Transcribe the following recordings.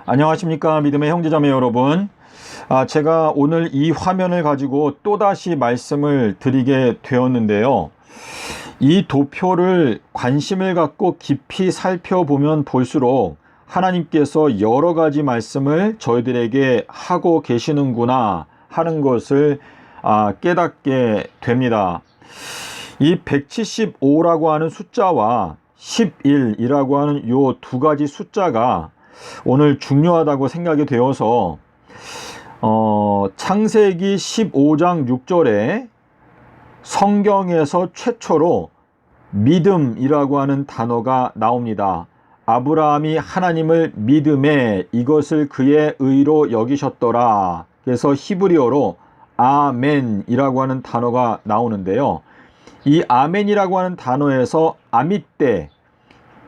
안녕하십니까 믿음의 형제자매 여러분. 제가 오늘 이 화면을 가지고 또다시 말씀을 드리게 되었는데요. 이 도표를 관심을 갖고 깊이 살펴보면 볼수록 하나님께서 여러 가지 말씀을 저희들에게 하고 계시는구나 하는 것을 깨닫게 됩니다. 이 175라고 하는 숫자와 11이라고 하는 요 두 가지 숫자가 오늘 중요하다고 생각이 되어서 창세기 15장 6절에 성경에서 최초로 믿음이라고 하는 단어가 나옵니다. 아브라함이 하나님을 믿음에 이것을 그의 의로 여기셨더라. 그래서 히브리어로 아멘이라고 하는 단어가 나오는데요. 이 아멘이라고 하는 단어에서 아미떼,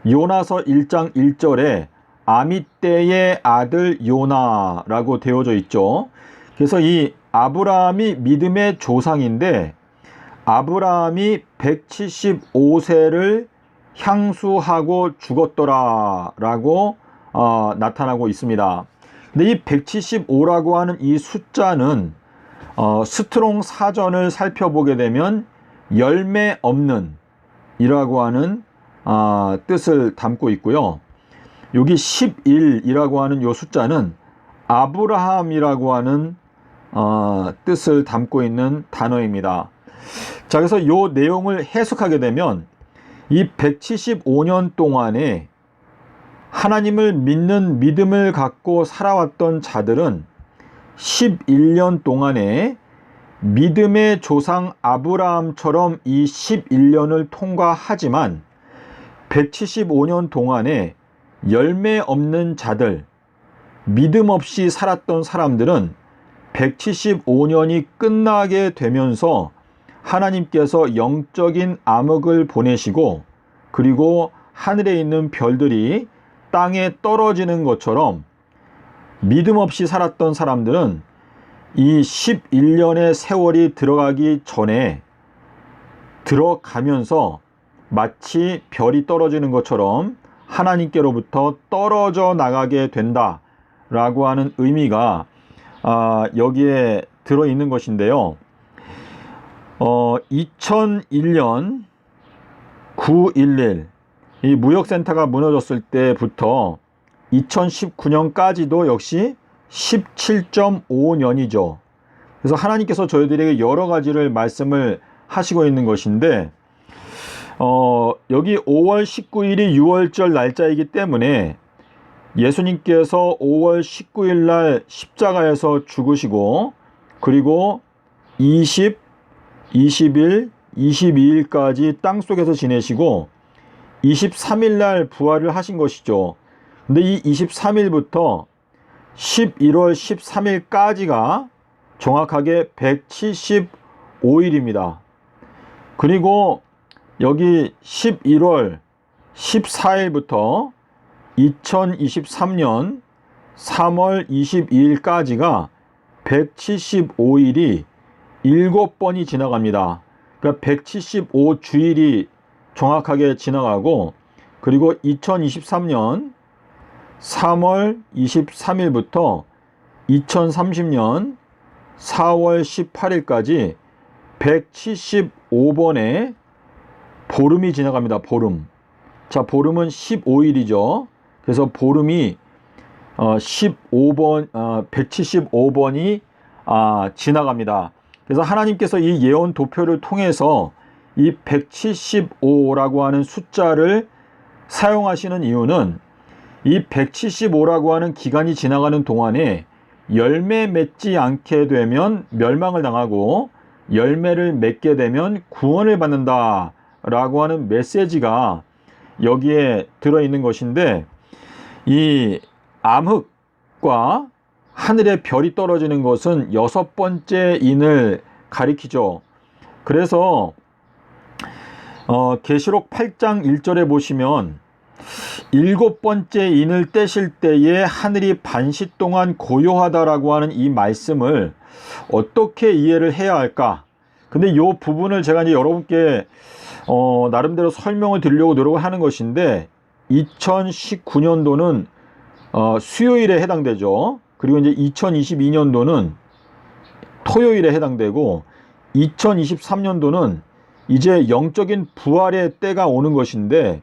요나서 1장 1절에 아미떼의 아들 요나라고 되어져 있죠. 그래서 이 아브라함이 믿음의 조상인데 아브라함이 175세를 향수하고 죽었더라 라고 나타나고 있습니다. 근데 이 175라고 하는 이 숫자는 스트롱 사전을 살펴보게 되면 열매 없는 이라고 하는 뜻을 담고 있고요. 여기 11이라고 하는 요 숫자는 아브라함이라고 하는 뜻을 담고 있는 단어입니다. 자, 그래서 요 내용을 해석하게 되면 이 175년 동안에 하나님을 믿는 믿음을 갖고 살아왔던 자들은 11년 동안에 믿음의 조상 아브라함처럼 이 11년을 통과하지만 175년 동안에 열매 없는 자들, 믿음 없이 살았던 사람들은 175년이 끝나게 되면서 하나님께서 영적인 암흑을 보내시고 그리고 하늘에 있는 별들이 땅에 떨어지는 것처럼 믿음 없이 살았던 사람들은 이 11년의 세월이 들어가기 전에 들어가면서 마치 별이 떨어지는 것처럼 하나님께로부터 떨어져 나가게 된다라고 하는 의미가 여기에 들어있는 것인데요. 2001년 9.11 이 무역센터가 무너졌을 때부터 2019년까지도 역시 17.5년이죠. 그래서 하나님께서 저희들에게 여러 가지를 말씀을 하시고 있는 것인데 여기 5월 19일이 6월절 날짜이기 때문에 예수님께서 5월 19일 날 십자가에서 죽으시고 그리고 20, 21, 22일까지 땅속에서 지내시고 23일 날 부활을 하신 것이죠. 근데 이 23일부터 11월 13일까지가 정확하게 175일입니다. 그리고 여기 11월 14일부터 2023년 3월 22일까지가 175일이 7번이 지나갑니다. 그러니까 175주일이 정확하게 지나가고 그리고 2023년 3월 23일부터 2030년 4월 18일까지 175번의 보름이 지나갑니다. 보름. 자, 보름은 15일이죠. 그래서 보름이 175번이 지나갑니다. 그래서 하나님께서 이 예언 도표를 통해서 이 175라고 하는 숫자를 사용하시는 이유는 이 175라고 하는 기간이 지나가는 동안에 열매 맺지 않게 되면 멸망을 당하고 열매를 맺게 되면 구원을 받는다 라고 하는 메시지가 여기에 들어있는 것인데 이 암흑과 하늘에 별이 떨어지는 것은 6번째 인을 가리키죠. 그래서 계시록 8장 1절에 보시면 7번째 인을 떼실 때에 하늘이 반시 동안 고요하다라고 하는 이 말씀을 어떻게 이해를 해야 할까? 근데 이 부분을 제가 이제 여러분께 나름대로 설명을 드리려고 노력을 하는 것인데 2019년도는 수요일에 해당되죠. 그리고 이제 2022년도는 토요일에 해당되고 2023년도는 이제 영적인 부활의 때가 오는 것인데,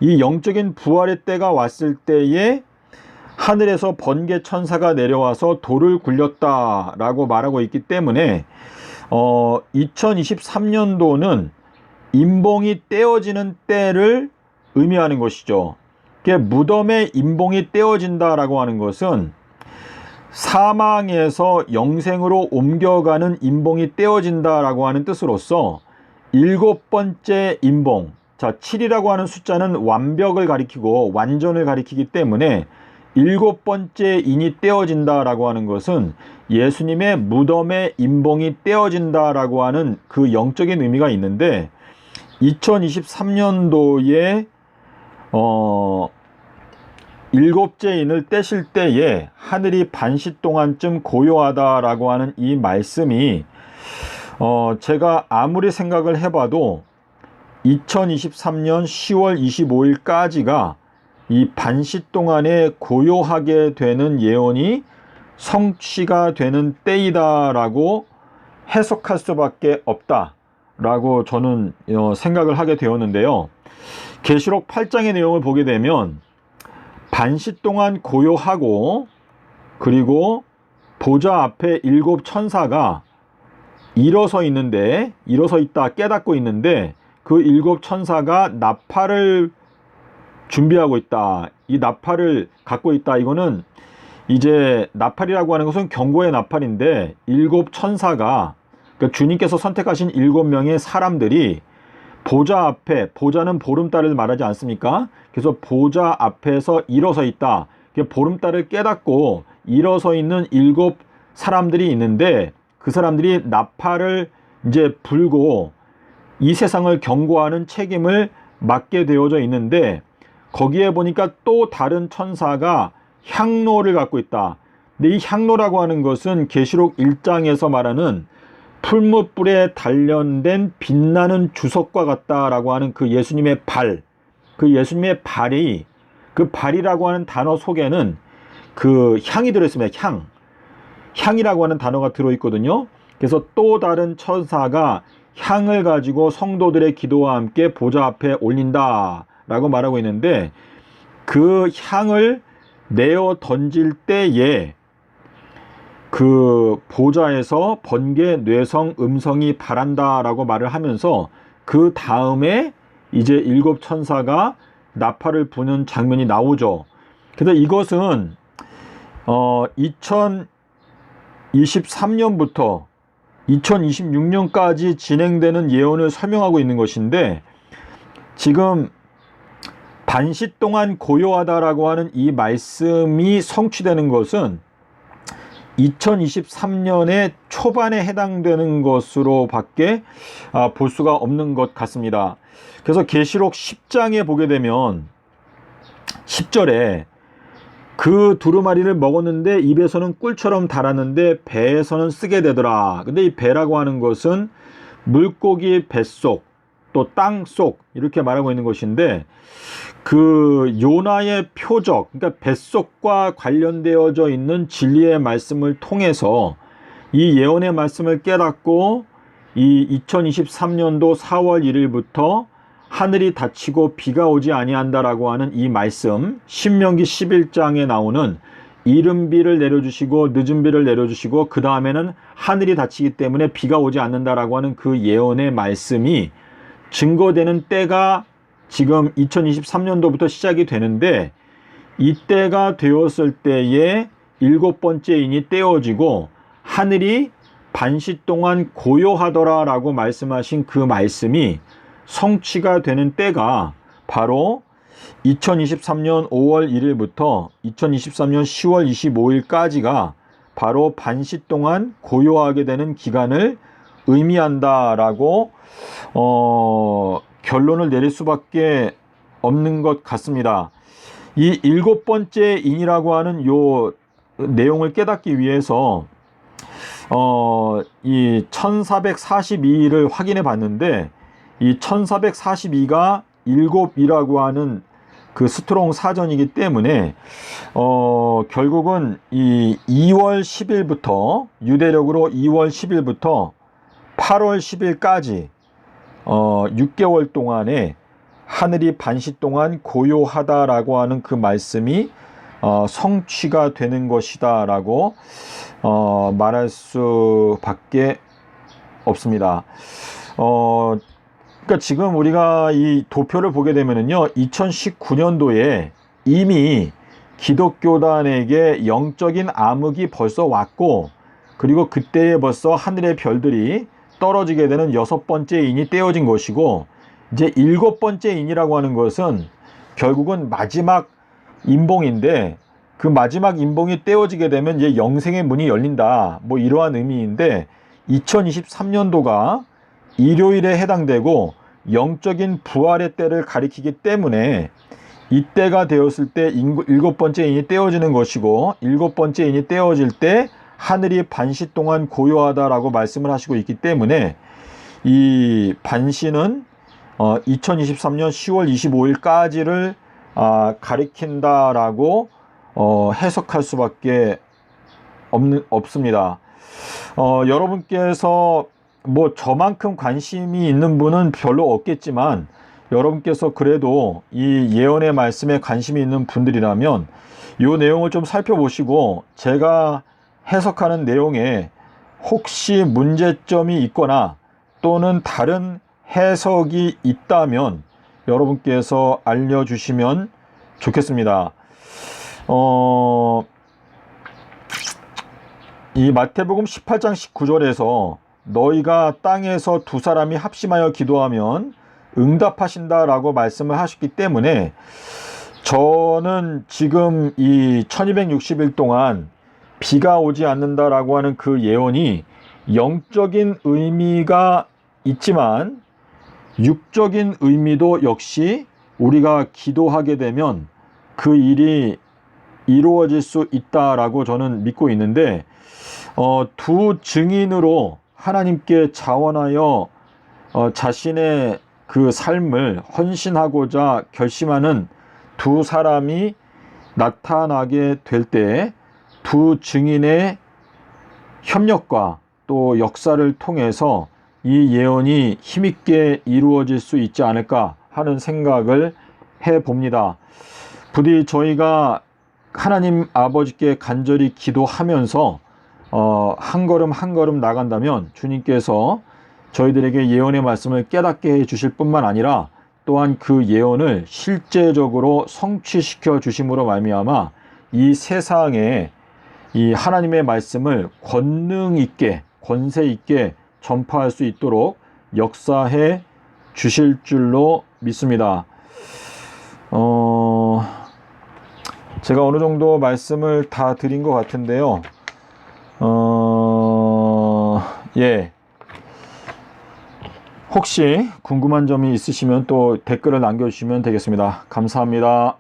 이 영적인 부활의 때가 왔을 때에 하늘에서 번개 천사가 내려와서 돌을 굴렸다라고 말하고 있기 때문에 2023년도는 임봉이 떼어지는 때를 의미하는 것이죠. 무덤에 임봉이 떼어진다라고 하는 것은 사망에서 영생으로 옮겨가는 임봉이 떼어진다라고 하는 뜻으로서 7번째 임봉, 자 7이라고 하는 숫자는 완벽을 가리키고 완전을 가리키기 때문에 7번째 인이 떼어진다라고 하는 것은 예수님의 무덤의 임봉이 떼어진다라고 하는 그 영적인 의미가 있는데, 2023년도에 7째 인을 떼실 때에 하늘이 반시 동안쯤 고요하다라고 하는 이 말씀이 제가 아무리 생각을 해봐도 2023년 10월 25일까지가 이 반시 동안에 고요하게 되는 예언이 성취가 되는 때이다라고 해석할 수밖에 없다라고 저는 생각을 하게 되었는데요. 계시록 8장의 내용을 보게 되면 반시 동안 고요하고, 그리고 보좌 앞에 7 천사가 일어서 있다, 깨닫고 있는데, 그 7 천사가 나팔을 준비하고 있다, 이 나팔을 갖고 있다. 이거는 이제 나팔이라고 하는 것은 경고의 나팔인데, 7 천사가, 그러니까 주님께서 선택하신 7명의 사람들이 보좌 앞에, 보좌는 보름달을 말하지 않습니까? 그래서 보좌 앞에서 일어서 있다. 보름달을 깨닫고 일어서 있는 7 사람들이 있는데, 그 사람들이 나팔을 이제 불고 이 세상을 경고하는 책임을 맡게 되어져 있는데, 거기에 보니까 또 다른 천사가 향로를 갖고 있다. 근데 이 향로라고 하는 것은 계시록 1장에서 말하는 풀무불에 단련된 빛나는 주석과 같다라고 하는 그 예수님의 발, 그 예수님의 발이, 그 발이라고 하는 단어 속에는 그 향이 들어있습니다. 향이라고 하는 단어가 들어있거든요. 그래서 또 다른 천사가 향을 가지고 성도들의 기도와 함께 보좌 앞에 올린다 라고 말하고 있는데, 그 향을 내어 던질 때에 그 보좌에서 번개, 뇌성, 음성이 발한다 라고 말을 하면서, 그 다음에 이제 7 천사가 나팔을 부는 장면이 나오죠. 그래서 이것은 2023년부터 2026년까지 진행되는 예언을 설명하고 있는 것인데, 지금 반시 동안 고요하다라고 하는 이 말씀이 성취되는 것은 2023년의 초반에 해당되는 것으로 밖에 볼 수가 없는 것 같습니다. 그래서 계시록 10장에 보게 되면 10절에 그 두루마리를 먹었는데 입에서는 꿀처럼 달았는데 배에서는 쓰게 되더라. 근데 이 배라고 하는 것은 물고기 뱃속, 또 땅속, 이렇게 말하고 있는 것인데, 그 요나의 표적, 그러니까 뱃속과 관련되어져 있는 진리의 말씀을 통해서 이 예언의 말씀을 깨닫고, 이 2023년도 4월 1일부터 하늘이 닫히고 비가 오지 아니한다라고 하는 이 말씀, 신명기 11장에 나오는 이른 비를 내려주시고 늦은 비를 내려주시고 그 다음에는 하늘이 닫히기 때문에 비가 오지 않는다라고 하는 그 예언의 말씀이 증거되는 때가 지금 2023년도부터 시작이 되는데, 이때가 되었을 때에 7번째 인이 떼어지고 하늘이 반시 동안 고요하더라 라고 말씀하신 그 말씀이 성취가 되는 때가 바로 2023년 5월 1일부터 2023년 10월 25일까지가 바로 반시 동안 고요하게 되는 기간을 의미한다라고 결론을 내릴 수밖에 없는 것 같습니다. 이 7번째 인이라고 하는 요 내용을 깨닫기 위해서 이 1442일을 확인해 봤는데, 이 1442가 7이라고 하는 그 스트롱 사전이기 때문에 결국은 이 2월 10일부터 유대력으로 2월 10일부터 8월 10일까지 6개월 동안에 하늘이 반시 동안 고요하다라고 하는 그 말씀이 성취가 되는 것이다 라고 말할 수밖에 없습니다. 그러니까 지금 우리가 이 도표를 보게 되면은요, 2019년도에 이미 기독교단에게 영적인 암흑이 벌써 왔고, 그리고 그때에 벌써 하늘의 별들이 떨어지게 되는 6번째 인이 떼어진 것이고, 이제 7번째 인이라고 하는 것은 결국은 마지막 인봉인데, 그 마지막 인봉이 떼어지게 되면 이제 영생의 문이 열린다, 뭐 이러한 의미인데, 2023년도가 일요일에 해당되고 영적인 부활의 때를 가리키기 때문에 이때가 되었을 때 7번째 인이 떼어지는 것이고, 7번째 인이 떼어질 때 하늘이 반시 동안 고요하다라고 말씀을 하시고 있기 때문에 이 반시는 2023년 10월 25일까지를 가리킨다라고 해석할 수밖에 없습니다. 여러분께서 뭐 저만큼 관심이 있는 분은 별로 없겠지만, 여러분께서 그래도 이 예언의 말씀에 관심이 있는 분들이라면 이 내용을 좀 살펴보시고, 제가 해석하는 내용에 혹시 문제점이 있거나 또는 다른 해석이 있다면 여러분께서 알려주시면 좋겠습니다. 이 마태복음 18장 19절에서 너희가 땅에서 두 사람이 합심하여 기도하면 응답하신다라고 말씀을 하셨기 때문에, 저는 지금 이 1260일 동안 비가 오지 않는다라고 하는 그 예언이 영적인 의미가 있지만 육적인 의미도 역시 우리가 기도하게 되면 그 일이 이루어질 수 있다라고 저는 믿고 있는데, 두 증인으로 하나님께 자원하여 자신의 그 삶을 헌신하고자 결심하는 두 사람이 나타나게 될 때 두 증인의 협력과 또 역사를 통해서 이 예언이 힘있게 이루어질 수 있지 않을까 하는 생각을 해봅니다. 부디 저희가 하나님 아버지께 간절히 기도하면서 한 걸음 한 걸음 나간다면 주님께서 저희들에게 예언의 말씀을 깨닫게 해 주실 뿐만 아니라 또한 그 예언을 실제적으로 성취시켜 주심으로 말미암아 이 세상에 이 하나님의 말씀을 권능 있게, 권세 있게 전파할 수 있도록 역사해 주실 줄로 믿습니다. 제가 어느 정도 말씀을 다 드린 것 같은데요. 예. 혹시 궁금한 점이 있으시면 또 댓글을 남겨주시면 되겠습니다. 감사합니다.